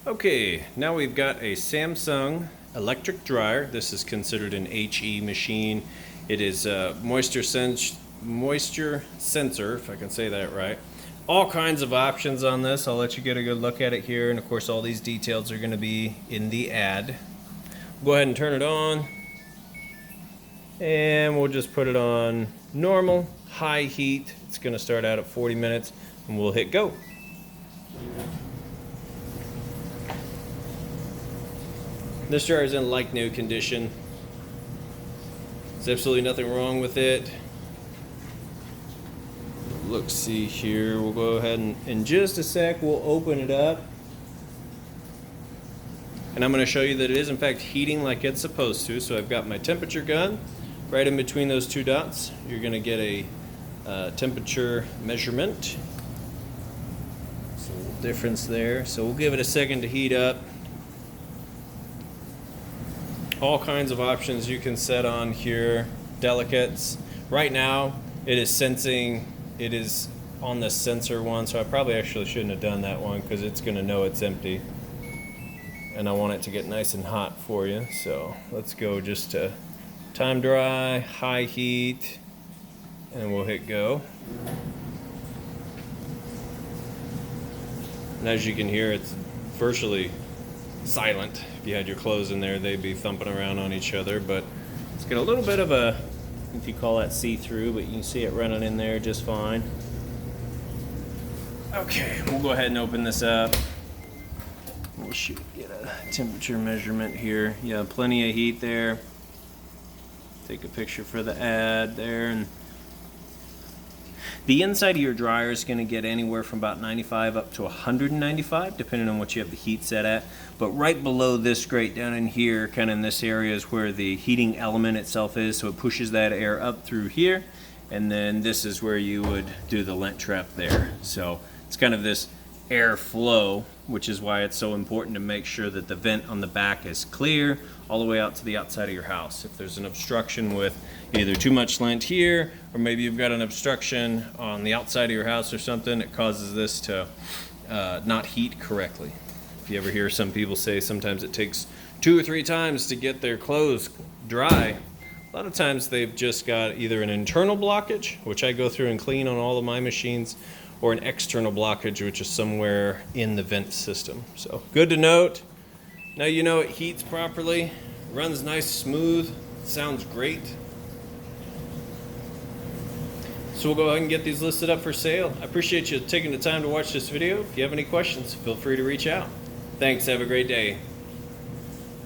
Okay, now we've got a Samsung electric dryer. This is considered an HE machine. It is a moisture sensor, if I can say that right. All kinds of options on this. I'll let you get a good look at it here, and of course all these details are going to be in the ad. Go ahead and turn it on, and we'll just put it on normal, high heat. It's going to start out at 40 minutes, and we'll hit go. This dryer is in like new condition. There's absolutely nothing wrong with it. Look, see here, we'll go ahead and in just a sec we'll open it up. And I'm going to show you that it is in fact heating like it's supposed to. So I've got my temperature gun right in between those two dots. You're going to get a temperature measurement. There's a little difference there. So we'll give it a second to heat up. All kinds of options you can set on here. Delicates. Right now it is sensing, it is on the sensor one, so I probably actually shouldn't have done that one because it's going to know it's empty. And I want it to get nice and hot for you. So let's go just to time dry, high heat, and we'll hit go. And as you can hear, it's virtually silent. If you had your clothes in there, they'd be thumping around on each other, but it's got a little bit of a, if you call that see-through, but you can see it running in there just fine. Okay, we'll go ahead and open this up. We'll get a temperature measurement here. Yeah, plenty of heat there. Take a picture for the ad there. And the inside of your dryer is going to get anywhere from about 95 up to 195, depending on what you have the heat set at. But right below this grate down in here, kind of in this area, is where the heating element itself is. So it pushes that air up through here. And then this is where you would do the lint trap there. So it's kind of this air flow, which is why it's so important to make sure that the vent on the back is clear all the way out to the outside of your house. If there's an obstruction with either too much lint here, or maybe you've got an obstruction on the outside of your house or something, it causes this to not heat correctly. If you ever hear some people say sometimes it takes 2 or 3 times to get their clothes dry, a lot of times they've just got either an internal blockage, which I go through and clean on all of my machines, or an external blockage, which is somewhere in the vent system. So good to note. Now you know it heats properly, runs nice, smooth, sounds great. So we'll go ahead and get these listed up for sale. I appreciate you taking the time to watch this video. If you have any questions, feel free to reach out. Thanks, have a great day.